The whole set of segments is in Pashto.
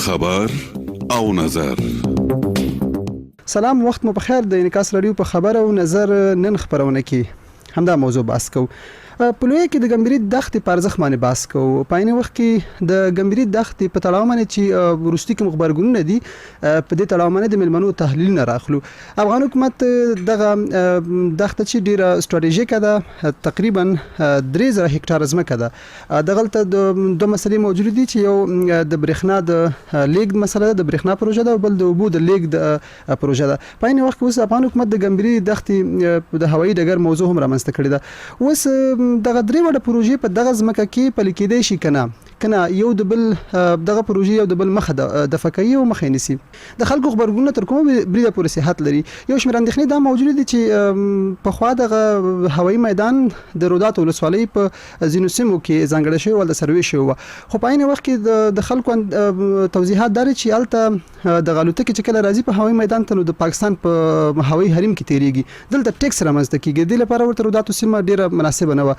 خبر او نظر. سلام، وخت مو بخیر. د انعکاس رادیو په خبر او نظر نن خبرونه کې همدا موضوع بحث کوو. په لوی کې د ګمبري دښتې په ارزښت باندې بحث کوو. په عین وخت کې د ګمبري دښتې په تړاو باندې چې وروستي کوم خبرګونونه دي په دې تړاو باندې د ملمنو تحلیلونه راخلو. افغان حکومت دغه دښته چې ډیره ستراتیژیکه ده، تقریبا 3000 هکټار ځمکه ده. دغلته د دوه مسلې موجود دي چې یو د برېښنا د لیږد مسله ده، د برېښنا پروژه ده، او بل د اوبو د لیږد پروژه ده. په عین وخت کې اوس افغان حکومت د ګمبري دښتې د هوایي ډګر موضوع هم رامنځته کړې ده. اوس دغه درې وړه پروژې په دغه ځمکه کې پلي کېدای شي کنه یو د بل دغه پروژې یو د بل مخه د فکایي او مخه نیسي. د خلکو خبرګونونه تر کومه بریده پورې صحت لري. یو شمېر اندېښنې دا موجود دي چې په خوا دغه هوایي میدان د رودات ولسوالۍ په ځینو سیمو کې ځانګړی شوی ول د سروې شوی، خو په عین وخت کې د خلکو توضیحات داري چې هلته د الوتکې چې کله راځي په هوایي میدان ته نو د پاکستان په هوایي حریم کې تیریږي، دلته ټیکس رامنځته کیږي. دې لپاره ورته روداتو سیمه ډیره مناسبه نه وه.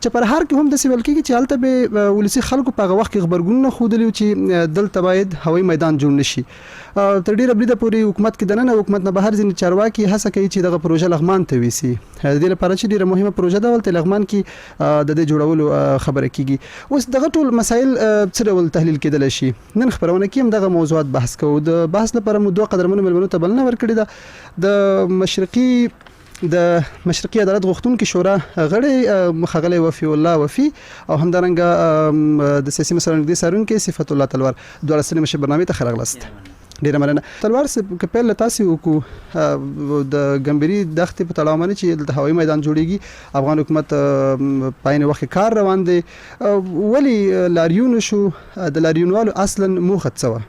چپرهار کې هم داسې ویل کېږي چې هلته به ولسي خلکو په هغه وخت کې خبرګونونه ښودلي چې دلته باید هوایي میدان جوړ نشي. تر ډیره بریده پورې حکومت کې دننه حکومت نه بهر ځینې چارواکي هڅه کوي چې دغه پروژه لغمان ته ویسي. د دې لپاره چې ډیره مهمه پروژه ده ولته لغمان کې د دې جوړولو خبره کیږي. اوس دغه ټول مسایل څه ډول تحلیل کېدلی شي؟ نن خبرونه کې هم دغه موضوعات بحث کوو. د بحث لپاره مو دوه قدرمنو ملمنو ته بلنه ورکړې ده. د مشرقي عدالت غوښتونکي شورا غړی ښاغلی وفي الله وفي او همدارنګه د سیاسي مسایلو نږدې څارونکی صفت الله تلوار، دواړه ستنې مشر برنامې ته ښه راغلاست. ډیره مننه. تلوار صاحب، که پیل له تاسې وکړو د ګمبري دښتې په تړاو باندې چې دلته هوایي میدان جوړیږي، افغان حکومت په عین وخت کې کار روان دی، ولې لاریون شو؟ د لاریونوالو اصلا موخه څه وه؟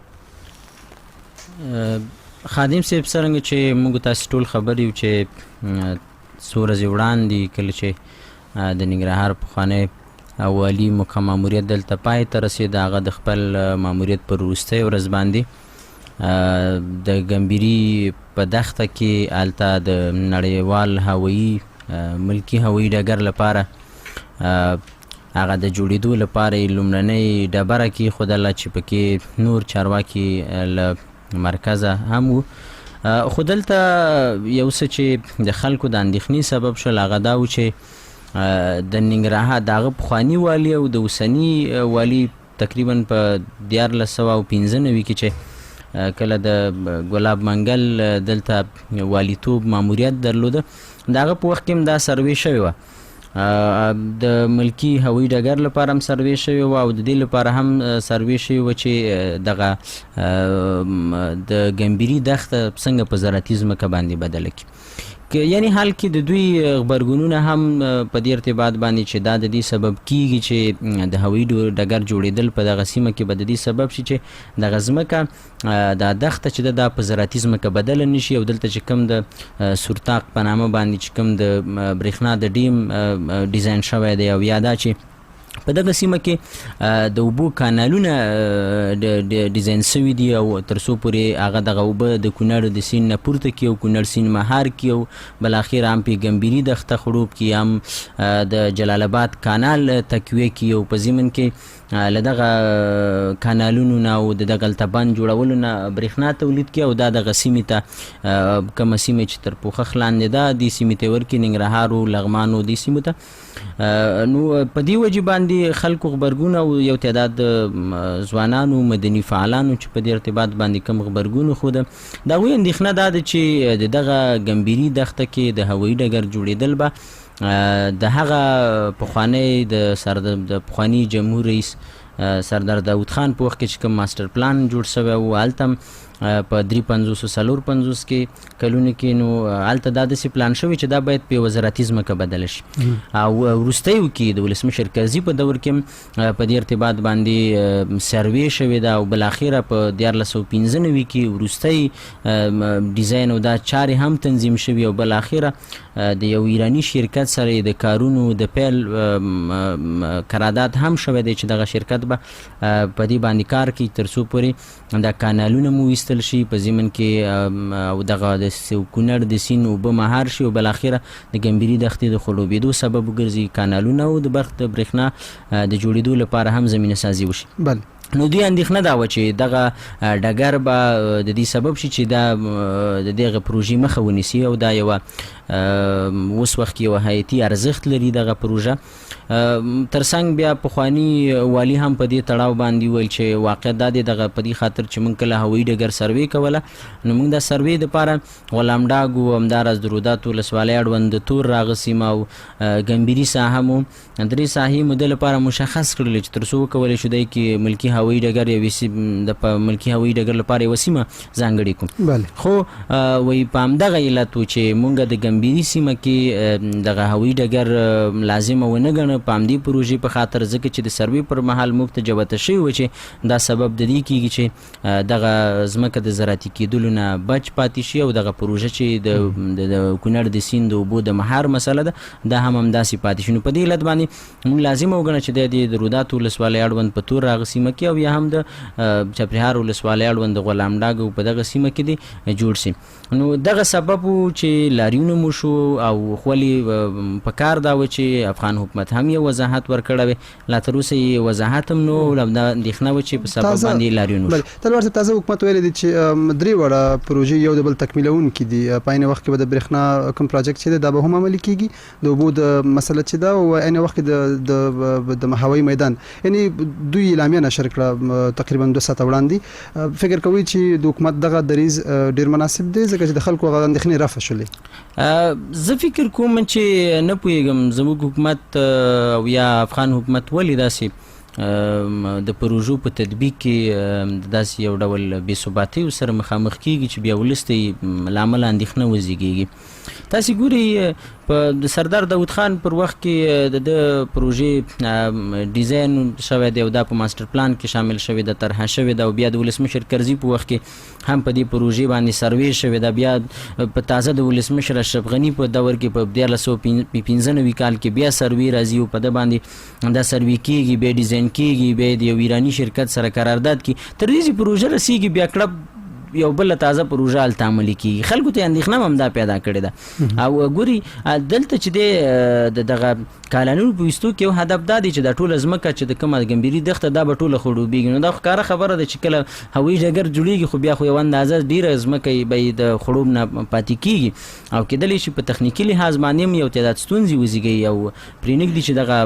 خادم صاحب څرنګه چې موږ تاسو ټول خبر یو چې څو ورځې وړاندې کله چې د ننګرهار پخوانی والي ماموریت دلته پای ته رسېد، هغه د خپل ماموریت پر وروستۍ ورځ باندې د ګمبري په دښته کې هلته د نړیوال هوایي ملکي هوایي ډګر لپاره هغه د جوړېدو لپاره یې لومړنۍ ډبره کېښودله چې پکې نور چارواکي له مرکزه هم وو. خو دلته یو څه چې د خلکو د اندېښنې سبب شول هغه دا و چې د ننګرهار د هغه پخواني والي او د اوسني والي تقریبا په 1495 کې چې کله د ګلاب منګل دلته والیتوب ماموریت درلوده، د هغه په وخت کې هم دا سروې شوې وه. د ملکی هوایي ډګر لپاره هم سروې شوې وه او د دې لپاره هم سروې شوې وه چې دغه د ګمبري دښته څنګه په زراعتي ځمکه باندې بدله کړي. یعنی حال کې د دوی غبرګونونه هم په دې ارتباط باندې چې دا د دې سبب کیږي چې د هوایي ډګر جوړېدل په دغه سیمه کې به د دې سبب شي چې دغه ځمکه دا دښته چې دا په زراعتي ځمکه بدله نشي، او دلته چې کوم د سورتاق په نامه باندې چې کوم د برېښنا د ډیم ډیزاین شوی دی، او یا دا چې په دغه سیمه کې د اوبو کانالونه ډیزاین شوي دي، او تر څو پورې هغه دغه اوبه د کونړ د سیند نه پورته کړي او کونړ سیند مهار کړي، او بالاخره هم په ګمبري دښته خړوب کړي، هم د جلال آباد کانال تقویه کړي، او په ضمن کې له دغه کانالونو نه او د دغه التبان جوړولو نه برېښنا تولید کړي، او دا دغه سیمې ته کومه سیمه چې تر پوښښ لاندې ده دې سیمې ته ورکړي، ننګرهار او لغمان او دې سیمو ته. نو په دې وجې باندې خلکو غبرګون او یو تعداد ځوانانو مدني فعالانو چې په دې ارتباط باندې کوم غبرګون وښوده، د هغوی اندېښنه دا ده چې د دغه ګمبري دښته کې د هوایي ډګر جوړېدل به د هغه پخوانی د پخواني جمهور رئیس سردار داود خان په وخت کې چې کوم ماسټر پلان جوړ شوی و، هلته په 350 کې کلونو کې نو هلته دا داسې پلان شوی چې دا باید په وزارتي ځمکه بدله شي، او وروستیو کې د ولسمشر کرزي په دور کې په دې ارتباط باندې سروې شوې ده، او بالاخره په 1495 کې وروستی ډیزاین او دا چارې هم تنظیم شوي، او بالاخره د یو ایرانی شرکت سره د کارونو د پیل قرارداد هم شوی دی چې دغه شرکت به په دې باندې کار کوي تر څو پورې دا کانالونه مو ایستل شي په ضمن کې، او دغه د کونړ د سیند اوبه مهار شي، او بالاخره د ګمبري دښتې د خړوبېدو سبب وګرځي، کانالونه او د برق د برېښنا د جوړېدو لپاره هم زمینه سازي وشي. بله، نو دوی اندېښنه دا وه چې دغه ډګر به د دې سبب شي چې دا د دغه پروژې مخه ونیسي او دا یوه اوس وخت کې یوه حیاتي ارزښت لري دغه پروژه. ترڅنګ بیا پخواني والي هم په دې تړاو باندې ویل چې واقعیت دا دی دغه په دې خاطر چې موږ کله هوایي ډګر سروې کوله نو موږ دا سروې دپاره غلام ډاګ و همداراز د رودات ولسوالۍ اړوند د تور راغه سیمه او ګمبري ساحه مو درې ساحې مو د لپاره مشخص کړلې چې تر څو وکولی شو دی کې ملکي هوایي ډګر د ملکي هوایي ډګر لپاره یوه سیمه ځانګړې کړو. خو وایي په همدغه علت و چې موږ د ګمبري سیمه کې دغه هوایي ډګر لازمه ونه ګڼه په همدې پروژې په خاطر ځکه چې د سروې پر مهال موږ ته جوته شوي و چې دا سبب د دې کېږي چې دغه ځمکه د زراعتي کېدلو نه بچ پاتې شي او دغه پروژه چې د کونړ د سیند د اوبو د مهار مسله ده دا هم همداسې پاتې شي. نو په دې علت باندې موږ لازمه وګڼه چې د رودات ولسوالۍ اړوند په تور راغه سیمه کې او یا هم د چپرهار ولسوالۍ اړوند د غلام ډاګ په دغه سیمه کې دی جوړ شي. نو دغه سبب و چې لاریونه مو شو او خولې په کار دا و چې افغان حکومت هم یو وضاحت ورکړی وی لا تر اوسه یې وضاحت هم نو دا اندېښنه وه چې په سبب باندې لاریون وشو. تلوار صاحب تازه حکومت ویلی دی چې درې واړه پروژې یو د بل تکمیلونکي دي په عین وخت کې به د برېښنا کوم پروجیکټ چې دی دا به هم عملي کیږي د اوبو د مسله چې ده او عین وخت کې د هوایي میدان یعنې دوی اعلامیه نشر کړه تقریبا 2 ساعته وړاندې. فکر کوي چې د حکومت دغه دریځ ډېر مناسب دی ځکه چې د خلکو هغه اندېښنې رفع شولې؟ زه فکر کوم چې نه پوهېږم زموږ حکومت او یا افغان حکومت ولې داسې د پروژو په تطبیق کې داسې یو ډول بې ثباتۍ سره مخامخ کېږي چې بیا ولس ته یې له امله اندېښنه وزېږېږي. تاسې ګورئ په د سردار داود خان پر وخت کې د پروژې ډیزاین شوی دی او دا په ماسټر پلان کې شامل شوی ده طرحه شوی ده او بیا د ولسمشر کرزي په وخت کې هم په دې پروژې باندې سروې شوی ده. بیا په تازه د ولسمشر اشرف غني په دور کې په 1995 کال کې بیا سروې راځي او په ده باندې دا سروې کېږي بیا ډیزاین کېږي بیا د یو ایراني شرکت سره قرارداد کېږي تر دې چې پروژه رسېږي بیا کړه یو بل تازه پروژه هلته عملي کېږي. خلکو ته اندېښنه هم دا پیدا کړې ده او ګوري دلته چې دی د دغه کالانونو په ویستو کې یو هدف دا دی چې دا ټوله ځمکه چې د کومه ګمبري دښته دا به ټوله خړوبېږي. نو دا ښکاره خبره ده چې کله هوایي ډګر جوړېږي خو بیا خو یوه اندازه ډېره ځمکه به یې د خړوب نه پاتې کېږي او کېدلی شي په تخنیکي لحاظ باندې هم یو تعداد ستونزې وزېږوي او پرېنږدي چې دغه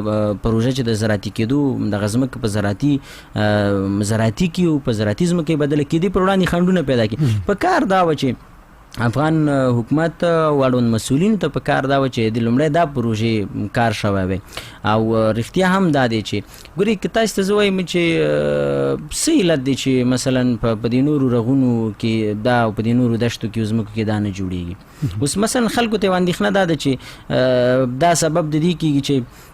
پروژه چې د زراعتي کېدو دغه ځمکه په زراعتي کې او په زراعتي ځمکه بدله کېدي پر وړاندې خنډونه پیدا کړي. په کار دا و چې افغان حکومت او اړوند مسؤلینو ته په کار دا و چې د لومړی دا پروژې کار شوی وی او رښتیا هم دا دی چې ګورئ که تاسو ته زه وایم چې څه علت دی چې مثلا په دې نورو رغونو کې دا او په دې نورو دشتو کې ځمکو کې دا نه جوړېږي. اوس مثلا خلکو ته یوه اندېښنه دا ده چې دا سبب د دې کېږي چې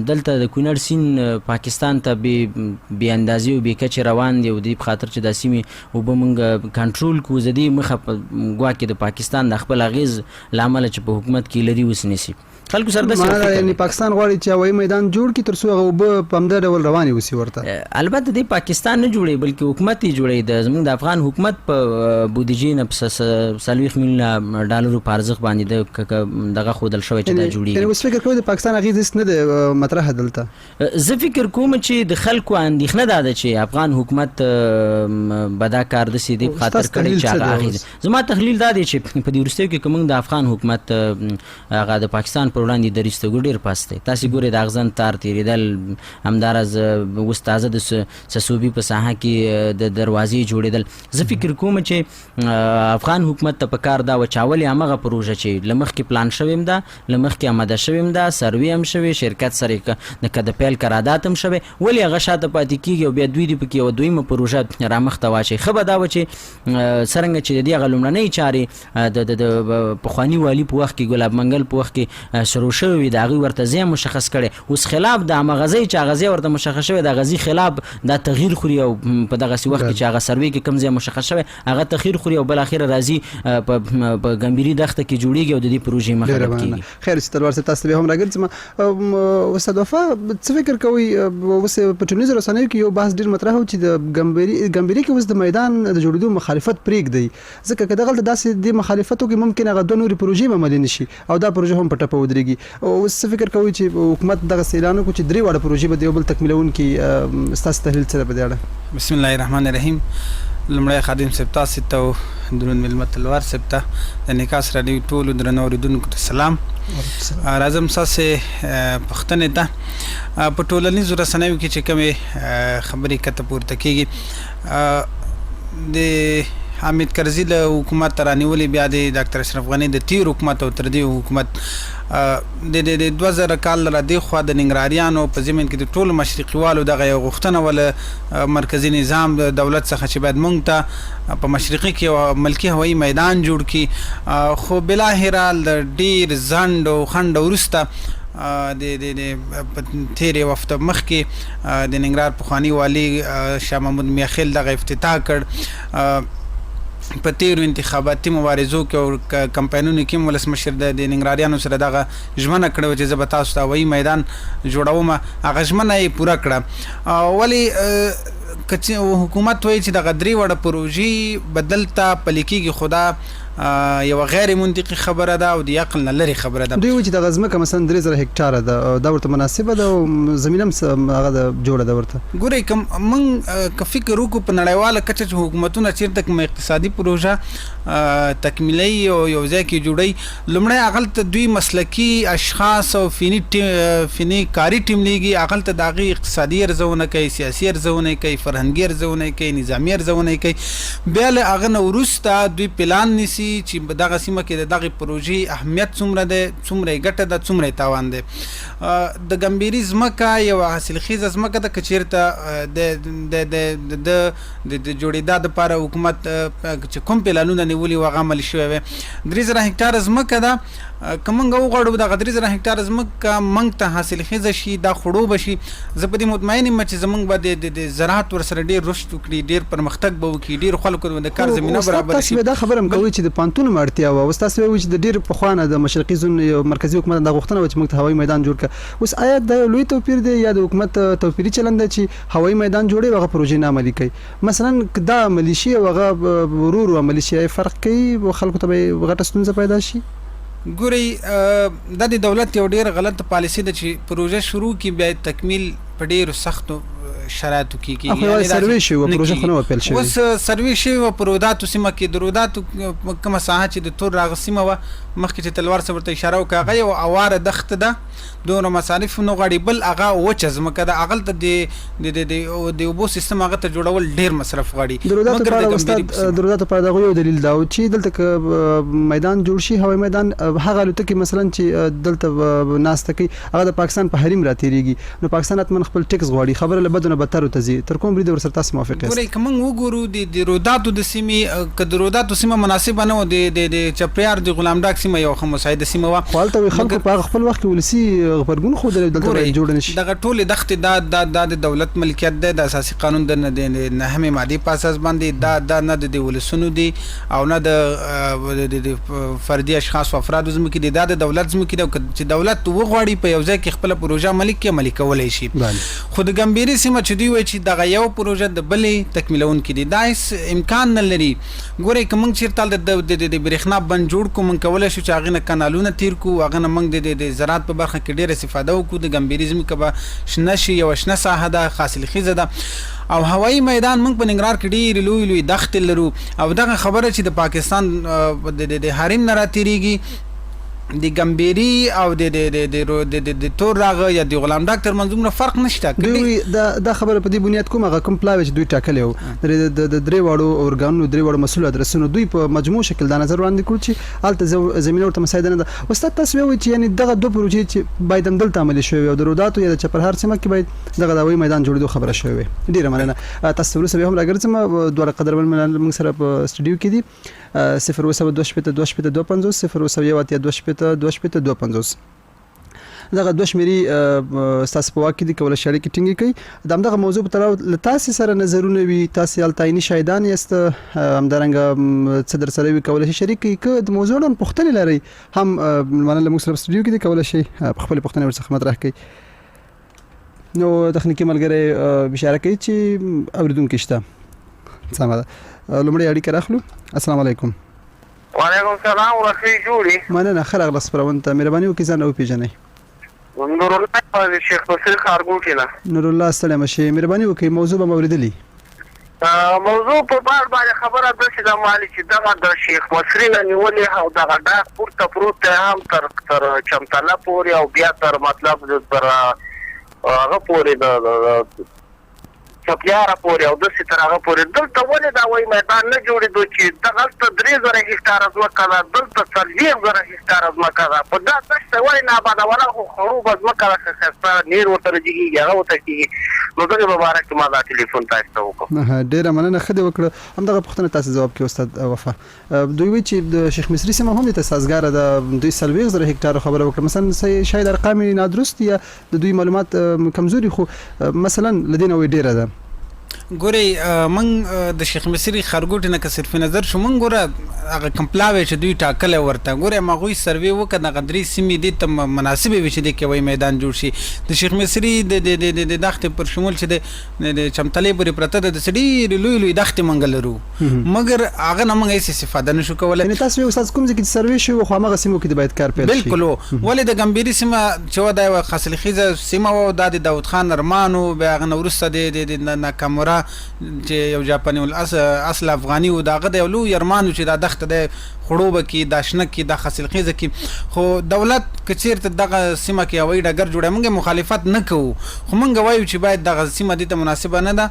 دلته د کونړ سیند پاکستان ته بې اندازې او بې کچې روان دی او دې په خاطر چې دا سیمې اوبه موږ کنټرول کړو زه دې مخه په ګواکې د پاکستان د خپل اغېز له امله چې په حکومت کې لري اوس نیسي. خلکو سره داسې یعنی پاکستان غواړي چې هوایي میدان جوړ کړي تر څو هغه اوبه په همدا ډول روانې اوسي ورته. البته دې پاکستان نه جوړوي بلکې حکومت یې جوړوي. زموږ د افغان حکومت په بودیجې نه په 40 میلیونه ډالرو په ارزښت باندې دغه ښودل شوی چې دا جوړېږي. یعنې اوس فکر کوئ د پاکستان اغېز هېڅ نه دی مطرح دلته؟ زه فکر کوم چې د خلکو اندېښنه دا ده چې افغان حکومت به دا کار داسې دې په خاطر کړی چې هغه اغېز. زما تحلیل دا دی چې په دې وروستیو کې که موږ د افغان حکومت هغه د پاکستان پر وړاندې دریځ ډېر پاس دی. تاسې ګورئ د اغزن تار تېرېدل همداراز اوس تازه د سسوبي په ساحه کې د دروازې جوړېدل. زه فکر کوم چې افغان حکومت ته په کار دا و چې اول یې همغه پروژه چې له مخکې پلان شوې هم ده له مخکې آماده شوې هم ده سروې هم شوې شرکت سره یې د پیل قرارداد هم شوی ولې هغه شاته پاتې کېږي او بیا دوی دې پکې یوه دویمه پروژه رامخته واچوي. ښه به دا و چې څرنګه چې د دې هغه لومړنۍ چارې د پخواني والي په وخت کې ګلاب منګل په وخت کې شروع شوې وي د هغوی ورته ځای مشخص کړی اوس خلاف د همغه ځای چې هغه ځای ورته مشخص شوی د هغه ځای خلاف دا تغییر خوري او په دغسې وخت کې چې هغه سروې کې کوم ځای مشخص شوی هغه تغییر خوري او بالاخره راځي په ګمبري دښته کې جوړېږي او د دې پروژې مخه ډب کېږي. خیر چې تلوار صاحب تاسو ته بیا هم راګرځم. استاد وفا څه فکر کوئ اوس په ټولنیزو رسنیو کې یو بحث ډېر مطرح و چې د ګمبري کې اوس د میدان د جوړېدو مخالفت پرېږدي ځکه که دغلته داسې د مخالفتو کې ممکن هغه دوه نورې پروژې هم عملي نه شي او دا پروژه هم په ټپه ودرېږي ودرېږي. اوس څه فکر کوئ چې حکومت دغه اعلان وکړي چې 3 واړه پروژې به د یو بل تکمیلونکي ستاسو تحلیل څه په دې اړه؟ بسم الله الرحمن الرحیم. لمړی خادم صاحب تاسو ته درون ملمت الوار صاحب ته د نکاس راډیو ټولو درنو اوریدونکو ته سلام. راځم ساسې پښتنې ته په ټولنیزو رسنیو کې چې کومې خبرې کته پورته کېږي د حامد کرزي له حکومت رانیولې بیا د ډاکټر اشرف غني د تیر حکومت او تر دې حکومت د 2000 کال را دی خو د ننګراریانو په زمين کې د ټول مشرقي والو دغه غوښتنه ول مرکزی نظام د دولت څخه چې باید مونږ ته په مشرقي کې ملکی هوایي میدان جوړ کی خو بلا هرال د ډیر زند او خند ورسته د تیرې وخت مخکې د ننګرهار پخوانی والی شاه محمود میاخیل دغه افتتاح کړ. په تیرو انتخاباتي مبارزو کې او کمپاینونو کې ولسمشر د ننګراریانو سره دغه ژمنه کړې چې زه به تاسو ته هوایي میدان جوړوم. هغه ژمنه یې پوره کړه. ولی حکومت وایي چې دغه 3 وړه پروژې بدلته پلي کېږي. خدا یو غیر منطقي خبره ده او د عقل نه لري خبره ده. دوی وایي چې دغه ځمکه مثلا 3000 هکټاره ده دا ورته مناسبه ده او زمینه هم هغه جوړه ده ورته. ګورئ موږ که فکر وکړو په نړیواله کچه چې حکومتونه چېرته کومه اقتصادي پروژه تکمیلي او یو ځای کې جوړوي لومړی هغلته دوی مسلکي اشخاص او فني کاري ټیم لیږي. هغلته د هغې اقتصادي ارزونه کوي، سیاسي ارزونه کوي، فرهنګي ارزونه کوي، نظامي ارزونه کوي. بیا له هغه نه وروسته دوی پلان نیسي چې دغه سیمه کې د دغه پروژې اهمیت څومره ده، څومره ګټه ده، څومره تاوان ده. د ګمبيري ځمکه یو حاصلخیزه ځمکه ده که چېرته د جوړېدا دپاره حکومت چې کوم پلانونه نیولي وو هغه عملي شوی وی. 3000 هکټاره ځمکه ده. که موږ وغواړو دغه 3000 هکټاره ځمکه موږ ته حاصلخیزه شي دا خړوبه شي زه په دې مطمئن یم چې زموږ به د زراعت ورسره ډېر رشد وکړي، ډېر پرمختګ به وکړي، ډېر خلکو د کار زمینه برابر شي. تاسو دا خبره هم کوئ چې د پانتون اړتیا وه. اوس تاسو وایئ چې د ډېر پخوانه د مشرقي زون مرکزي حکومت دا غوښتنه وه چې موږ ته هوایي میدان جوړ کړه. اوس آیا دا یو لوی توپیر دی یا د حکومت توپیري چلند دی چې هوایي میدان جوړوي هغه پروژې نه عملي کوي؟ مثلا که دا عملي شي او هغه ورو ورو عملي شي فرق کوي خلکو ته به غټه ستونزه پیدا شي؟ ګورئ دا د دولت یو ډېر غلط پالیسي ده چې پروژه شروع کړي بیا تکمیل په ډېرو سختو شرایطو کې کېږي. یعنې سروې شوې وه پروژه خو نه وه پیل شوې. اوس سروې شوې وه په روداتو سیمه کې. د روداتو کومه ساحه چې د تور راغ سیمه وه مخکې چې تلوار صاحب ورته اشاره وکړه هغه یو اواره دښته ده، دومره مصارف نه غواړي. بل هغه وچه ځمکه ده، هغلته د اوبو سیستم هغه ته جوړول ډېر مصرف غواړي. د روداتو په اړه استاد د روداتو په اړه دغه یو دلیل دا و چې دلته که میدان جوړ شي هوایي میدان هغه الوتکې مثلا چې دلته ناسته کوي هغه د پاکستان په حریم راتېرېږي نو پاکستان حتما خپل ټیکس غواړي. خبره له بدو نه بدتر ورته ځي. تر کوم بریده ورسره تاسو موافق یاست؟ ګورئ که موږ وګورو د روداتو د سیمې که د روداتو سیمه مناسبه نه وه د چپریار د غلام ډاک سیمه یو ښه مساعده سیمه وه. خو هلته خلکو په هغه خپل وخت کې ولسي غبرګون ښودلی دلته باید جوړ نه شي. دغه ټولې دښتې دا د دولت ملکیت دی، د اساسي قانون د 9مې مادې په اساس باندې دا نه د ولسونو دي او نه د فردي اشخاصو افرادو ځمکې دي، دا د دولت ځمکې دي. چې دولت وغواړي په یو ځای کې خپله پروژه عملي کړي عملي کولی شي. خو د ګمبيري سیمه چې دوی وایي چې دغه یو پروژه د بلې تکمیلونکي دي دا هېڅ امکان نه لري. ګورئ که موږ چېرته د برېښنا بند جوړ کړو موږ کولی شو چې هغې نه کنالونه تیر کړو، هغه نه موږ د زراعت په برخه کې ډېره استفاده وکړو. د ګمبيري ځمکه به شنه شي، یوه شنه ساحه ده، حاصلخیزه ده. او هوایي میدان موږ په ننګرهار کې ډېرې لوی لوی دښتې لرو او دغه خبره چې د پاکستان د حریم نه راتېرېږي د ګمبيري او د تور راغه یا د غلام ډاک ترمنځ دومره فرق نشته. دوی دا خبره په دې بنیاد کوم هغه کوم پلاوی چې دوی ټاکلی و د 3 واړو ارګانونو 3 واړو مسؤل ادرسونو دوی په مجموع شکل دا نظر وړاندې کړو چې هلته زمینه ورته مساعده نه ده. استاد تاسو وایئ چې یعنې دغه 2 پروژې چې باید همدلته عملي شوې وي او د روداتو یا د چپرهار سیمه کې باید دغه د هوایي میدان جوړېدو خبره شوې وي. ډېره مننه. تاسو وروسته بیا هم راګرځم. دواړه قدرمن ملال موږ سره په سټوډیو کې دي. 02725 02725 دغه 2 شمیرې ستاسو په واک کې دي کولی شي اړیکې ټینګې کړي. د همدغه موضوع په تړاو له تاسې سره نظرونه وي، تاسې هلته عیني شاهدان یاست، همدارنګه څه در سره وي کولی شي شریک کړي. که د موضوع اړوند پوښتنې لرئ هم ملال موږ سره په سټوډیو کې دي کولی شي خپلې پوښتنې ورڅخه مطرح کړي. نو تخنیکي ملګری اشاره کوي چې اورېدونکي شته. سمه ده. لومړی اړیکه راخلو. السلام علیکم. وعلیکم السلام ورحمة جوړي مننه خلک لاس پرون ته مهرباني وکړئ ځان وپېژنئ. نور الله شیخ بصیر خارګوټی نه. نور الله ستړی مشئ، مهرباني وکړئ موضوع به مو اورېدلي. موضوع په بار باندې خبره داسې ده مالي چې دغه د شیخ مصري نه نیولې او دغه ډاک پورته پروت دی هم تر چمتله پورې او بیا تر مطلب تر هغه پورې د چپیاره پورې او داسې تر هغه پورې دلته ولې دا وایي میدان نه جوړېدو چې دغلته 3000 هکټاره ځمکه ده، دلته 40,000 هکټاره ځمکه ده. په دا دښته ولې نابادوله خو خړوبه ځمکه ده، ښایسته نیر ورته رجېږي هغه ورته کېږي. نو دغې مبارک ما دا ټلیفون تاسو ته وکړو. ډېره مننه ښه دې وکړه. همدغه پوښتنه تاسو ځواب کړئ استاد وفا. دوی وایي چې د شیخ مصري سیمه هم دلته سازګاره ده، دوی 40,000 هکټاره خبره وکړه. مثلا شاید ارقام یې نادرست یا د دوی معلومات کمزوري، خو مثلا له دې نه وایي ډېره ده. ګورئ موږ د شیخ مصري خارګوټي نه که صرف نظر شو موږ ګوره هغه کمپلاوی چې دوی ټاکلی ورته ګوره هغوی سروې وکړه دغه 3 سیمې دې ته مناسبې وي چې دې کې وایي میدان جوړ شي. د شیخ مصري د دښتې پر شمول چې د چمتلې پورې پرته ده داسې ډېرې لوی لوی دښتې موږ لرو، مګر هغه نه موږ هېڅ استفاده نه شو کولی. یعنې تاسو استاد کوم ځای کې سروې شوي خو هماغه سیمو کې د باید کار پیل شي؟ بلکل و. ولې د ګمبیري سیمه چې وه دا یوه حاصلخیزه سیمه وه، دا د داود خان ارمان و، بیا هغه نه وروسته د ناکامورا چې یو جاپاني اصل افغاني و، د هغه د یو لوی ارمان و چې دا دښته دی خړوبه کې دا شنه کې دا حاصلخیزه کې. خو دولت که چېرته دغه سیمه کې هوایي ډګر جوړوي موږ مخالفت نه کوو، خو موږ وایو چې باید دغه سیمه دې ته مناسبه نه ده،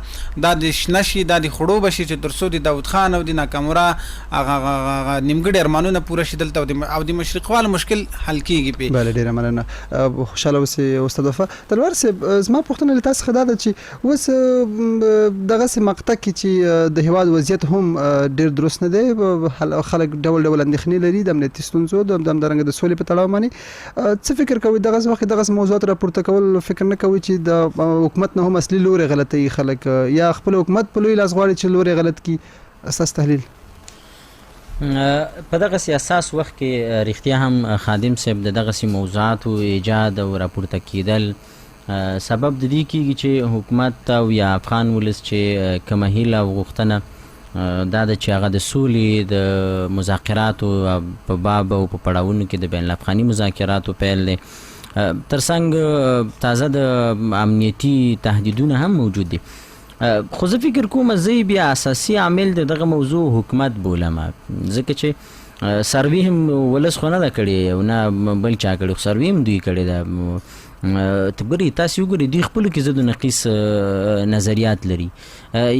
دا د شنه شي، دا د خړوبه شي چې تر څو د داود خان او د ناکامورا هغه نیمګړي ارمانونه پوره شي دلته او د مشرقوالو مشکل حل کېږي پې. بله ډېره مننه، خوشحاله اوسئ استاد وفا. تلوار صاحب زما پوښتنه له تاسو څخه دا ده چې اوس دغسې مقطع کې چې د هېواد وضعیت هم ډېر درست نه دی، خلک ډول اندېښنې لري د امنیتي ستونزو د همدارنګه د سولې په تړاو باندې. څه فکر کوئ دغسې وخت کې دغسې موضوعات راپورته کول فکر نه کوئ چې د حکومت نه هم اصلي لوري غلطوي خلک، یا خپل حکومت په لوی لاس غواړي چې لوري غلط کړي؟ اساس تحلیل په دغسې اساس وخت کې رښتیا هم خادم صاحب د دغسې موضوعاتو ایجاد او راپورته کېدل سبب د دې کېږي چې حکومت او یا افغان ولس چې کومه هیله او غوښتنه دا ده چې هغه د سولې د مذاکراتو په باب او په پړاوونو کې د بین الافغاني مذاکراتو پیل دی، ترڅنګ تازه د امنیتي تهدیدونه هم موجود دي. خو زه فکر کوم زه بیا اساسي عامل د دغه موضوع حکومت بولم، ځکه چې سروي هم ولس خو نه ده کړې او نه بل چا کړې، خو سروي هم دوی کړې ده. ګورئ تاسې وګورئ دوی خپلو کې ضد و نقیص نظریات لري.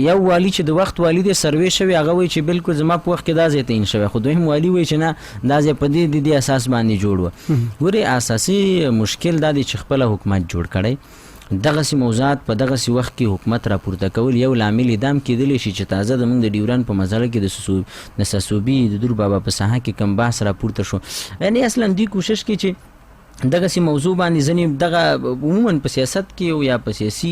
یو والي چې د وخت والي دی سروې شوی هغه وایي چې بلکل زما په وخت کې دا ځای تعین شوی، خو دویم والي وایي چې نه دا ځای په دې اساس باندې جوړ و. ګورئ اساسي مشکل دا دی چې خپله حکومت جوړ کړی، دغسې موضوعات په دغسې وخت کې حکومت راپورته کول یو لامل یې دا هم کېدلی شي چې تازه زموږ د ډیورنډ په مسله کې د ساسوبي د دور بابا په ساحه کې کم بحث راپورته شو. یعنې اصلا دوی کوشش کوي چې دغسې موضوع باندې ځینې دغه عموما په سیاست کې او یا په سیاسي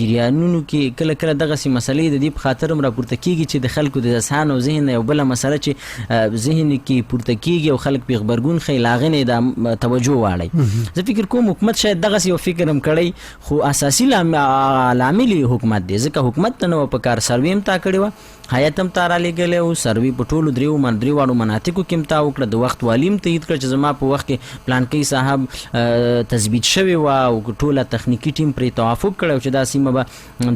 جریانونو کې کله کله دغسې مسلې د دې په خاطر هم راپورته کېږي چې د خلکو د اذهان او ذهن یو بله مسله چې ذهن کې پورته کېږي او خلک پې غبرګون ښیي له هغې نه یې دا توجه واړئ. زه فکر کوم حکومت شاید دغسې یو فکر هم کړی، خو اساسي لامل یې حکومت دی، ځکه حکومت ته نه وه په کار. سروې هم تا کړې وه، هیات هم تا رالیږلی و، سروې په ټولو درې واړو مناطقو کې هم تا وکړه، د وخت والي هم تایید کړه چې زما په وخت کې پلانکۍ صاحب تثبیت شوی و او ټوله تخنیکي ټیم پرې توافق کړی چې دا سیمه به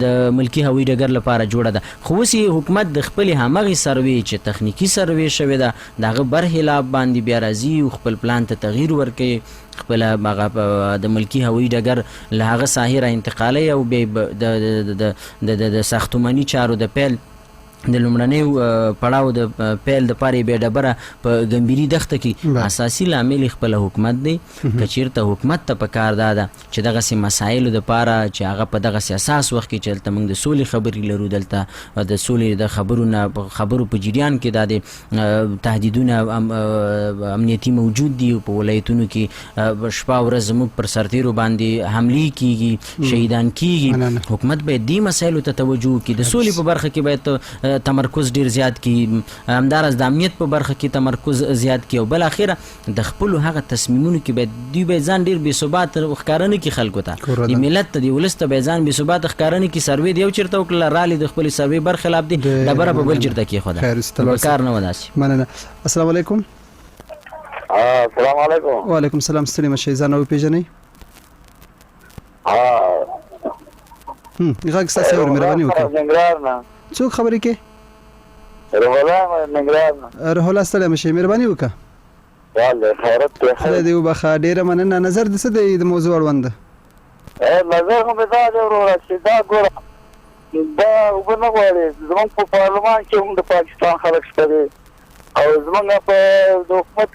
د ملکي هوایي ډګر لپاره جوړه ده. خو اوس یې حکومت د خپلې همغې سروې چې تخنیکي سروې شوې ده د هغه برخلاف باندې بیا راځي او خپل پلان ته تغییر ورکوي، خپله هغه د ملکي هوایي ډګر له هغه ساحې را انتقالوي او بیا د ساختماني چارو د پیل د لومړنیو پړاو د پیل دپاره بیا ډبره په ګمبیري دښته کې اساسي لامل خپله حکومت دی. که چېرته حکومت ته په کار دا ده چې دغسې مسایلو دپاره چې هغه په دغسې اساس وخت کې چې دلته موږ د سولې خبرې لرو، دلته د سولې د خبرو په جریان کې دا د تهدیدونه امنیتي موجود دي، په ولایتونو کې شپه ورځ زموږ پر سرتیرو باندې حملې کېږي، شهیدان کېږي. حکومت باید دې مسایلو ته توجه وکړي، د سولې په برخه کې باید تمرکز ډیر زیات کی، همدارس د امنیت په برخه کې تمرکز زیات کی، او بل اخره د خپل هغه تصمیمونو کې به دوی به ځان ډیر بې ثبات ښکارنه کی خلکو ته، د ملت ته د ولس ته به ځان بې ثبات ښکارنه کی. سروې دی یو چیرته وکړه رالی د خپل سروې برخلاف دی ډبره په بل چیرته کې خو دا کار نه وداسي. مننه. السلام علیکم. السلام علیکم. وعلیکم السلام. ستړي مشه ځان او پیژنئ. غږ ستاسو ور مهرباني وکړئ. څوک خبرې کې؟ روح الله نګران. روح الله ستړي مشه مهرباني وکړه. والله خیرت ته. خدای دې وبخښه. ډیره مننه. نظر د څه دی د موضوع اړوند؟ نظر هم دا دی وروره چې دا ګوره دا وبنه غواړي زموږ په پارلمان کې هم د پاکستان خلک شته دي او زموږ په د حکومت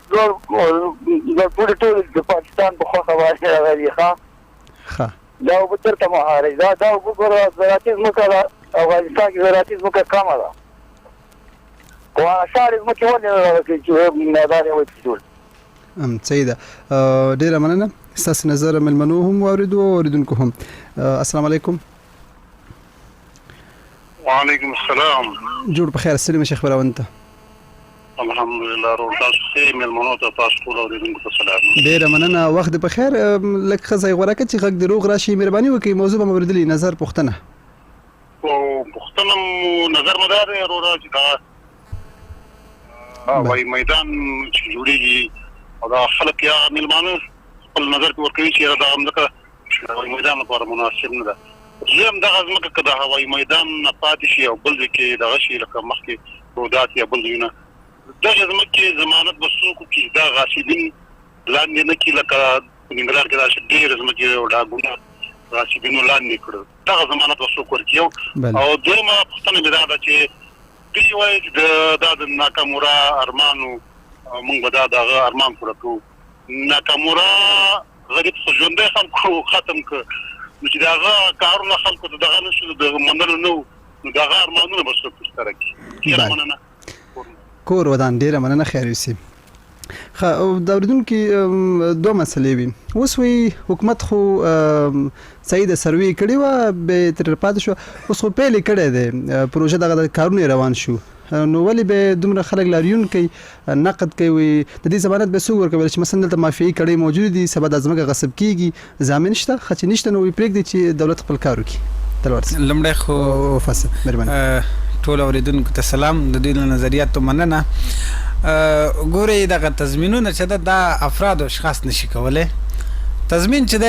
ټول د پاکستان په خواخه باندې راغلي. ښه دا اوبه چېرته مهاري دا اوبه ګوره زراعتي ځمکه ده، افغانستان کې زراعتي ځمکه کمه ده، خو اشارې ځمکې ولې نه راغلي چې میدان یې وچ جوړ. صحیح ده. ډیره مننه. ستاسو نظر ملمنو هم واردو او اوریدونکو هم. السلام علیکم. وعلیکم السلام. جوړ په خیر. ستړي مشه خبرونه ته. الحمدلله روح تاسو ښه ملمنو ته تاسو ټول اوریدونکو ته سلام. ډیره مننه. وخت په خیر. لکه خزای غوړه چې غږ د روغ راشي مهرباني وکړئ. موضوع به موردلی نظر پوښتنه او پوښتنه نظر مدار وروره چې دا وای میدان چې جوړیږي او دا خلک یا ملمانه خپل نظر ورکوي چې دا همدغه هوایي میدان لپاره مناسب نه ده. زه هم دغه ځمکه که د هوایي میدان نه پاتې شي او بل ځای کې دغه شي لکه مخکې رودات یا بل ځایونه دغه ځمکې ضمانت به څوک وکړي؟ دا غاصبین لاندې نه کړي لکه په ننګرهار کې داسې ډېرې ځمکې او ډاګونه غاصبینو لاندې کړو، دغه ضمانت به څوک ورکړي؟ او دویمه پوښتنه مې دا ده چې دوی وایي چې دا د ناکامورا ارمانو موږ به دغه ارمان پوره کوو. ناکامورا غریب خو ژوندی خلکو ختم کړ، نو چې دغه کارونه خلکو ته دغه نشو د منلو نه وو، نو دغه ارمانونه به څوک ترسره کړي؟ ډېره مننه. کور ودان. ډیره مننه. خیر یوسي. ښه د اوریدونکو دوه مسلې وي. اوس وی حکومت خو صحیح د سروې کړې وه به تر پاتې شو، اوس خو پیل کړی دی پروژه دغه کارونه روان شو، نو ولې به دومره خلک لاریون کوي نقد کوي؟ د دې ضمانت به څوک ورکوي چې مثلا دلته مافیایي کړۍ موجود دي سبا د ځمکه غصب کیږي؟ ضامن شته؟ خچ نشته نو پرېږدي چې دولت خپل کار وکړي. تلوار لمړی خو فاصله مهرباني ټول اوریدونکو ته سلام. د دې نظریاتو مننه. ګورئ دغه تضمینونه چې دا افراد او اشخاص نشي کولای. تضمین چې د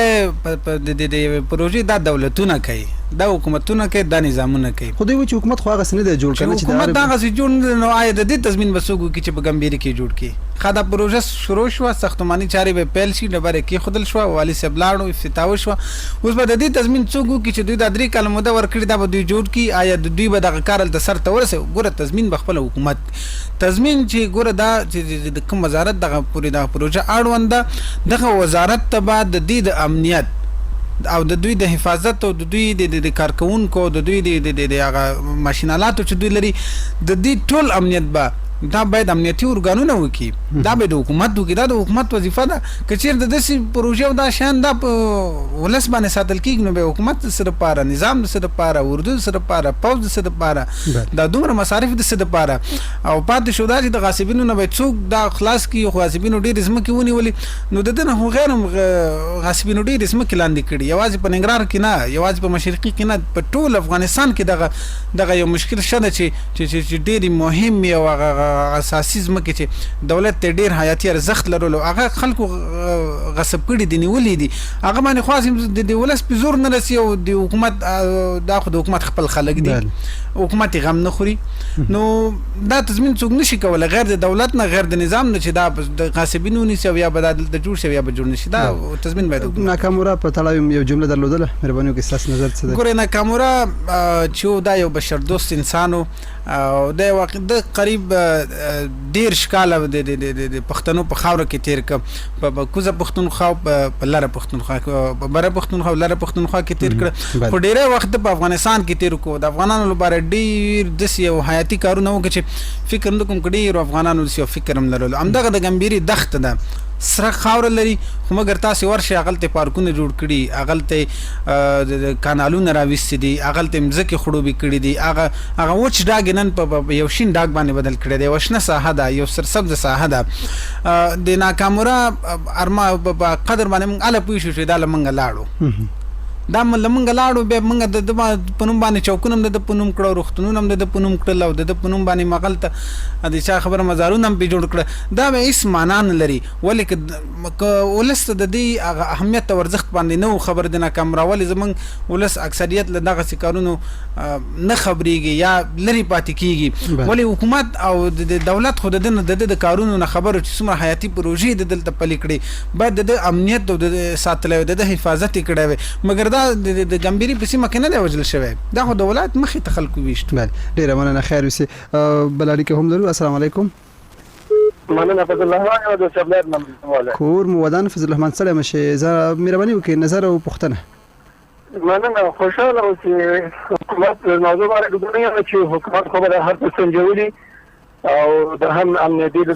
پروژې دا دولتونه کوي، دا حکومتونه کوي، دا نظامونه کوي. خو دوی وایي چې حکومت خو هغه څه نه دی جوړ کړی چې حکومت دا هغسې جوړ نه دی، نو آیا د دې تضمین به څوک وکړي چې په ګمبیري کې جوړ کړي؟ ښه دا پروژه شروع شوه، ساختماني چارې به پیل شي، ډبرې کېښودل شوه، والي صاحب لاړو، افتتاح وشوه. اوس به د دې تضمین څوک وکړي چې دوی دا 3 کاله موده ورکړي، دا به دوی جوړ کړي؟ آیا دوی به دغه کار هلته سر ته ورسوي؟ ګوره تضمین به خپله حکومت تضمین چې ګوره دا چې د کوم وزارت دغه پورې دغه پروژه اړوند ده، دغه وزارت ته به د دې د امنیت او د دوی د حفاظت او د دوی د کارکونکو د دوی د هغه ماشینالاتو چې دوی لري د دې ټول امنیت به دا باید امنیتي ارګانونه وکړي، دا باید حکومت وکړي. دا د حکومت وظیفه ده. که چېرته داسې پروژې او دا شیان دا په ولس باندې ساتل کېږي، نو بیا حکومت د څه دپاره، نظام د څه دپاره، اردو د څه دپاره، پوځ د څه دپاره، دا دومره مصارف د څه دپاره؟ او پاتې شو دا چې د غاصبینو نه باید څوک دا خلاص کړي. خو غاصبینو ډېرې ځمکې ونیولې، نو د ده نه خو غیر غاصبینو ډېرې ځمکې لاندې کړي. یوازې په ننګرهار کې نه، یوازې په مشرقي کې نه، په ټول افغانستان کې دغه یو مشکل شته چې ډېرې مهمې او هغه اساسي ځمکې چې دولت ته ډېر حیاتي ارزښت لرلو، هغه خلکو غصب کړي دي، نیولې دي. هغه باندې خاص د ولس په زور نه رسي او د حکومت دا خو د حکومت خپل خلک دي، حکومت یې غم نه خوري. نو دا تضمین څوک نشي کولی غیر د دولت نه، غیر د نظام نه، چې دا د غاصبینو ونیسي او یا به دا دلته جوړ شي یا به جوړ نه شي. دا تضمین باید ناکامورا په تړاو یو جمله درلودله، مهرباني وکړئ ستاسو نظر څه دی؟ ګورئ ناکامورا چې دا یو بشردوست انسان و او د قریب 10 کاله د پښتنو په خاوره کې تیر کړ، په کوزه پښتونخوا، په لره پښتونخوا، په بره پښتونخوا او لره پښتونخوا کې تیر کړ. په ډېری وخت په افغانستان کې تیر کړو. د افغانانو لپاره ډېر داسې یو حیاتي کارونه وکړي چې فکر نه کوم که ډېرو افغانانو داسې یو فکر هم لرلو. همدغه د ګمبیري دښته ده، سره خاور لري خو مګر تاسو ورشه اغلته پارکونه جوړ کړي اغلته کانالونه راوستي دي اغلته مزکه خړوبي کړي دي هغه وچ ډاګ نن په یو شین ډاګ باندې بدل کړي دی وشنه ساحه ده یو سرسبز ساحه ده د ناکامورا ارما په قدر باندې اله پوي شو دا لمنګ لاړو دا لمنګ لاړو به منګ د پنوم باندې چوکونم د پنوم کړو رختونم د پنوم کړل او د پنوم باندې مغلته د چا خبره مزارونه به جوړ کړ دا به اس معنی نه لري ولیک ولست د دې اهمیت او ارزښت باندې نو خبر د ناکامورا ولې زمنګ ولس اکثریت له دغه سکارونو نه خبريږي یا لري پاتې کیږي ولی حکومت او د دولت خود د کارونو نه خبرو چې څومره حیاتي پروژې د دلته پلي کړي باید د امنیت او د ساتلو د حفاظت کړي مګر دا د ګمبيري په سیمه کې نه دی وجل شوی دا خو د ولایت مخې ته خلکو ویشت ډیره مننه خیر وسی بلاری کې هم لرو السلام علیکم مننه فضل الله او د شبلات نمواله کور مو ودان فضل الرحمن سلام شه زه مهرباني وکړئ نظر او پوښتنه مننه خوشاله او چې حکومت موضوع باندې دغه چې حکومت خبره هر څه سنجولي او د هم امنیتي د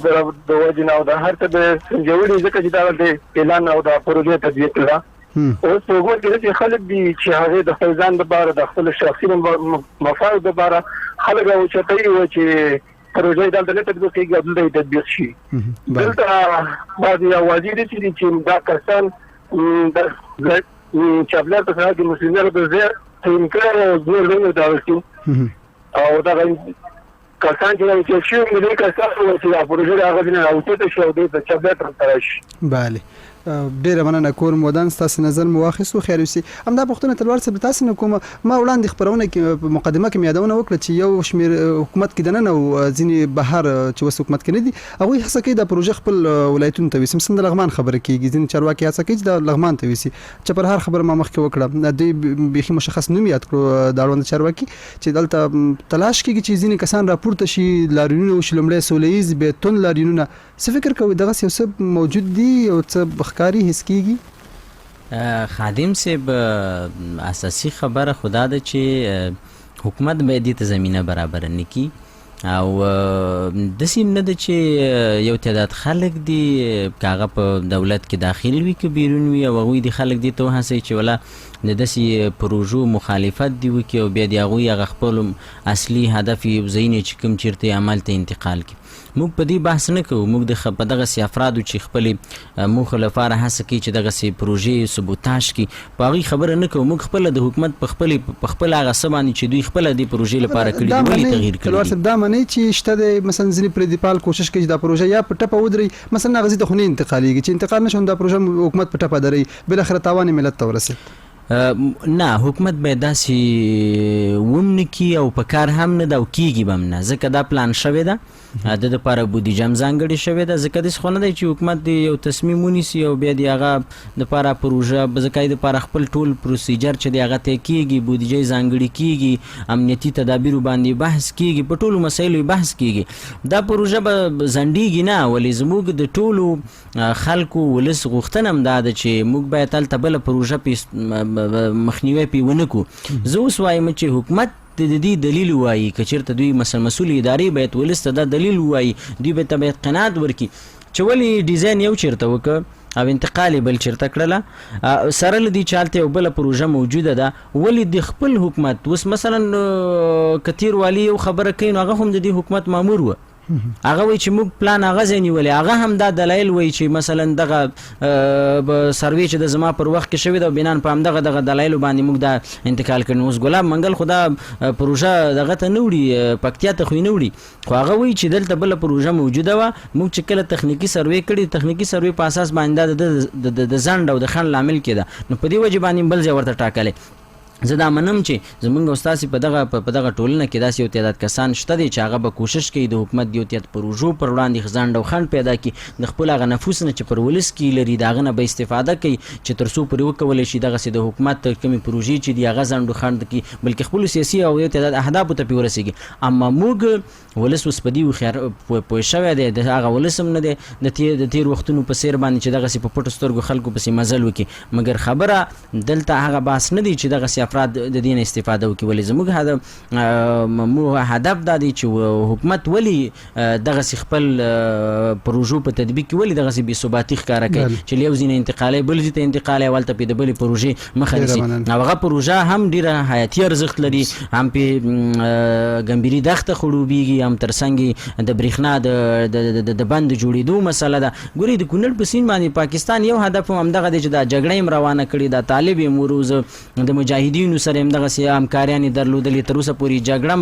وجنه او د هر څه د سنجولي ځکه چې دا د اعلان او د پروژې تدوین کړه اوس وګورئ چې خلک دي چې هغه د خپل ځان لپاره د خپل شخصي مفاد لپاره خلک او چتای و چې پروژې دلته نه تدوین کیږي د تدبیر شي دلته بعضي وزیر چې دا کسان د چابلات په هغه مسلمانانو په ځای تیم کړو او زموږ د داوستي او دا کسان چې شي موږ کسان چې دا پروژې هغه نه اوته شو د چابلات ترش bale ډیره مننه کور مودان تاسو نظر مو واخیستو خیر وسی همدا پښتون تلوار څخه تاسو نه کوم ما وړاندې خبرونه کې په مقدمه کې یادونه وکړه چې یو شمیر حکومت کې دنه او ځینی بهر چې وس حکومت کې نه دي هغه هڅه کوي د پروژې خپل ولایتونو ته وسم سند لغمان خبره کیږي ځین چارواکي هڅه کوي د لغمان ته وسی چې پر هر خبر ما مخکې وکړه د دې مشخص نوم یاد کړو د اړوند چارواکي چې دلته تلاش کیږي چې ځینی کسان راپورته شي لارینونه او شلمړې سولېز به تون لارینونه څه فکر کوي دغه څه موجود دي او څه کاری هیڅ کیږي خادم صاحب اساسي خبره خدا ده چې حکومت به دې ته زمينه برابر نکي او د سیم نه د چې یو تعداد خلک دي کاغه په دولت کې داخل وي کې بیرون وي او هغه دي خلک دي ته هڅه چې ولا د دسي پروژو مخالفت دی وکي او بیا دی هغه خپل اصلي هدف یې زین چې کوم چیرته عمل ته انتقال کی موږ په دې بحث نه کوو موږ د دغه سي افرادو چې خپل مخالفاره هڅه کوي چې دغه سي پروژې سبوتاژ کی په هغه خبره نه کوو موږ خپل د حکومت په خپل هغه سبانه چې دوی خپل د پروژې لپاره کړی دی تغییر کړی ورسره دا معنی چې شته د مثلا ځینې پریدپال کوشش کوي د پروژې یا په ټپه ودري مثلا غزي د خونې انتقالي چې انتقال نشون د پروژې حکومت په ټپه دري بل اخر تاوان ملت ته ورسید نه حکومت به داسې ومنکی او په کار هم نه دا کیږي بم نه ځکه دا پلان شوی ده د لپاره بودیجه ځانګړي شوی ده ځکه د خونه دی چې حکومت دی یو تصمیم ونیسي او بیا دی هغه د لپاره پروژه بزکای د لپاره خپل ټول پروسیجر چې دی هغه ته کیږي بودیجه ځانګړي کیږي امنیتي تدابیر باندې بحث کیږي په ټولو مسایلو بحث کیږي دا پروژه به زندګی نه ولې زموږ د ټولو خلکو ولس غوښتنه هم ده چې موږ باید تل تبل پروژه مخنیوي پیونه کو زه اوس وایم چې حکومت د دې دلیل وایي کچیرته دوی مسؤل ادارې باید ولسته دا دلیل وایي دوی به تبعیت قناعت ورکي چې ولی ډیزاین یو چیرته وک او انتقال بل چیرته کړله سره لدی چالته یو بل پروژه موجوده ده ولی د خپل حکومت وس مثلا کثیر والی یو خبره کین هغه هم د دې حکومت مامور و هغه وای چې موږ پلان هغه ځنی ولې هغه هم دا دلایل وای چې مثلا دغه سروې چې د زما پر وخت کې شوی دا بنان په هم دغه دلایل باندې موږ دا انتقال کړو اوس ګلاب منګل خدا پروژه دغه ته نوړي پکتیا ته خو نوړي خو هغه وای چې دلته بل پروژه موجوده و موږ چې کله تخنیکی سروې کړی تخنیکی سروې په اساس باندې د زند او د خن لامل کېده نو په دې وجه باندې بل ځای ورته ټاکلې زه دا منم چې زمونږ استاد په دغه ټولنه کې داسې یو تعداد کسان شته دي چې هغه به کوشش کوي د حکومت د یو تعداد پروژو پر وړاندې ځان او خنډ پیدا کړي د خپل هغه نفوس نه چې پر ولس کې لري داغه نه به استفاده کوي چې تر څو پر وکول شي دغه سي د حکومت کمی پروژې چې دی هغه ځان خنډ کړي بلکې خپل سیاسي او یو تعداد اهداف ته پیورسيږي اما موږ ولس وسپدي خیر پوه شوی دی د هغه ولسم نه دی د تیر وختونو په سیر باندې چې دغه سي په پټ سترګو خلکو په سي مزل وکي مګر خبره دلته هغه باس نه دی چې دغه سي افراد د دې نه استفاده وکړي. ولې زموږ هدف دا دی چې حکومت ولې دغسې خپل پروژو په تطبیق کې ولې دغسې بې ثباتي ښکاره کوي چې له یو ځای نه انتقالوي بل ځای ته انتقالوي او هلته پرې د بلې پروژې مخه نیسي. او هغه پروژه هم ډېره حیاتي ارزښت لري، هم پرې ګمبري دښته خړوبېږي، هم تر څنګ د برېښنا د بند جوړېدو مسله ده. ګورئ د کونړ په سیند باندې پاکستان یو هدف هم همدغه دی چې دا جګړه یې روانه کړې ده، طالب یې مروز د مجاهدینو سره هم دغسې همکاریانې درلودلې، تر اوسه پورې جګړه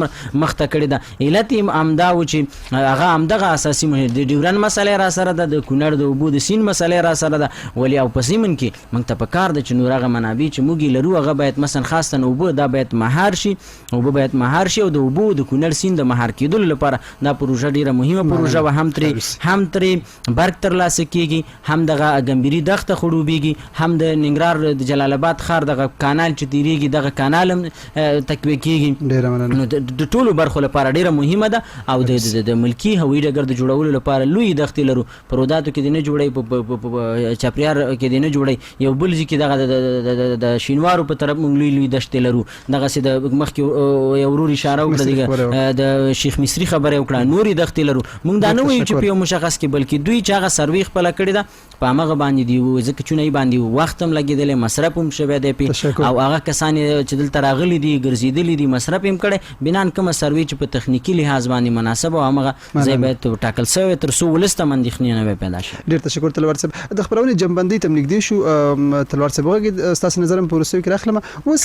مخته کړې ده. علت یې همدا و چې هغه همدغه اساسي د ډیورن مسله را سره ده، د کونړ د اوبو د سیند مسله را سره ده. ولې او په سیمن کې موږ ته پکار ده چې نور هغه منابع چې موږ یې لرو هغه باید مثلا خاصتا اوبه دا باید مهار شي، اوبه باید مهار شي، او د اوبو د کونړ سیند د مهار کېدلو لپاره دا پروژه ډیره مهمه پروژه و. هم ترې برق ترلاسه کېږي، هم دغه ګمبري دښته خړوبېږي، هم د ننګرهار د جلال آباد ښار دغه کانال چې تیریږي دغه کانال هم تقویه کېږي. نو د ټولو برخو لپاره ډیره مهمه ده. او د ملکي هوایي ډګر د جوړولو لپاره لوی دښتې لرو، په روداتو کې دې نه جوړوي، په چاپریار کې دې نه جوړوي، یو بل ځای کې دغه د شینوارو په طرف موږ لوی دښتې لرو. دغسې د مخکې یو ورور اشاره وکړه د شیخ مصري خبره وکړه، نورې دښتې لرو. موږ دا نه وایو چې په یو مشخص کې، بلکې دوی چې هغه سروې خپله کړې ده په همغه باندې دي، ځکه چونی باندې وخت هم لګېدلی، مصرف هم شوی دی پې، او هغه کسان چې دلته راغلي دي ګرځېدلي دي مصرف هم کړی، بنان کومه سروې چې په تخنیکي لحاظ باندې مناسب او همغه ځای باید ټاکل شوی تر څو ولس ته اندېښنې نه وي پیدا شي. ډېر تشکر تلوار صاحب. د خپرونې جنبندۍ ته نږدې شو. تلوار صاحب وغږېد، ستاسو نظر هم په وروستیو کې راخلم. اوس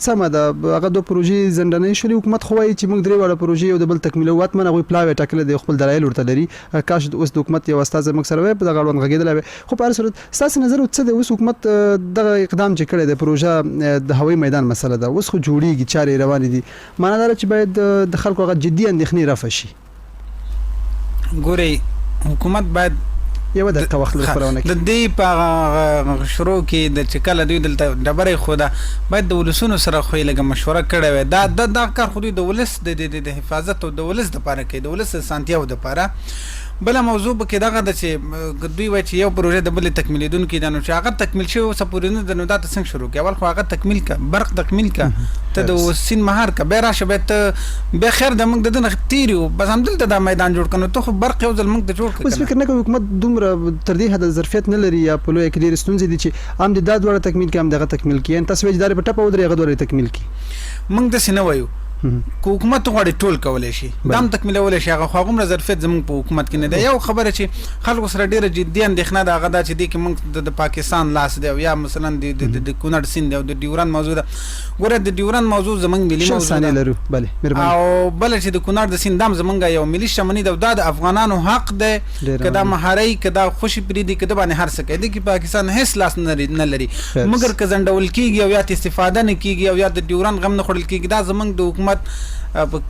سمه ده هغه دوه پروژې ځنډنۍ شولې، حکومت خو وایي چې موږ درې واړه پروژې یو د بل تکمیلوو، حتما هغوی پلاوی ټاکلی دی، خپل دلایل ورته لري. کاش اوس د حکومت یو استازی موږ سره وای په دغه اړوند غږېدلی وای. خو په هر صورت ستاسو نظر څه دی؟ اوس حکومت دغه اقدام چې کړی دی، پروژه د هوایي میدان مسله ده، اوس خو جوړېږي، چارې روانې دي، معنی دا ده چې باید د خلکو هغه جدي اندېښنې رفع شي. ګورئ حکومت باید یو دقیقه وخت لري خبرونه د دې په شروع کې د چې کله دوی دلته ډبرې خو ده باید د ولسونو سره خو یې لږه مشوره کړې وای. دا کار خو دوی د ولس د حفاظت او د ولس دپاره کوي، د ولس د سانتیاو دپاره. بله موضوع به کې دغه ده چې دوی وایي چې یو پروژه د بلې تکمیلېدونکې ده، نو چې هغه تکمیل شوی اوسه پورې نه ده، نو دا ته څنګه شروع کړې؟ اول خو هغه تکمیل کړه، برق تکمیل کړه، ته د سیند مهار کړه، بیا راشه بیا ته بیا خیر ده موږ د ده نه تېر یو، بس همدلته دا میدان جوړ کړه. نو ته خو برق یو ځل موږ ته جوړ کړه. بس فکر نه کوم حکومت دومره تر دې حده ظرفیت نه لري یا په لویه کې ډېرې ستونزې دي چې هم دا دواړه تکمیل کړي هم دغه تکمیل کړي، یعنې تاسو وایئ چې دا په ټپه ودرېږي هغه دواړه تکمیل کړي؟ موږ داسې نه وایو. که حکومت غواړي ټول کولی شي، دا هم تکمیلولی شي، هغه خو هغومره ظرفیت زموږ په حکومت کې نه دی. یو خبره چې خلکو سره ډېره جدي اندېښنه ده هغه دا چې دې کې موږ د پاکستان لاس دی، او یا مثلا د کونړ سیند دی او د ډیورن موضوع ده. ګوره د ډیورن موضوع زموږ ملي موضوع ده، او بله چې د کونړ د سیند هم زموږ یو ملي شتمني ده، او دا د افغانانو حق دی، که دا مهارۍ که دا خوشي پرېږدي که ده باندې هر څه کوي، دې کې پاکستان هېڅ لاس نه لري. مګر که ځنډول کېږي او یا استفاده نه کېږي او یا د ډیورن غم نه خوړل کېږي، دا زموږ د حکومت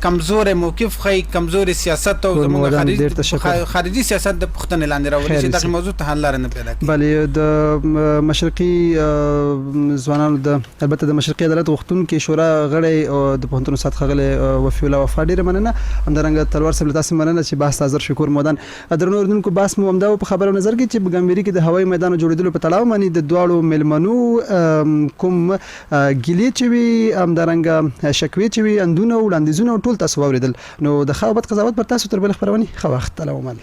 کمزورې موقف ښیي، کمزورې سیاست او زموږ خارجي سیاست د پوښتنې لاندې راولي چې دغه موضوع ته حل لاره نه پیدا کوي. بلې د مشرقي ځوانانو البته د مشرقي عدالت غوښتونکي شورا غړی او د پوهنتون استاد ښاغلی وفي الله وفا ډېره مننه. همدارنګه تلوار صاحب له تاسې مننه چې بحث حاضر شکور مودان. درنو اردوونکو بحث مو همدا په خبرو نظر کې چې په ګمبري کې د هوایي میدان جوړېدلو په تړاو باندې د دواړو میلمنو کوم ګیلې چې وي، همدارنګه شکوې چې وي، اندونه او وړاندیزونه ټول تاسو واورېدل. نو د ښه او بد قضاوت پر تاسو تر بلې خپرونې ښه وخت. الله ومن.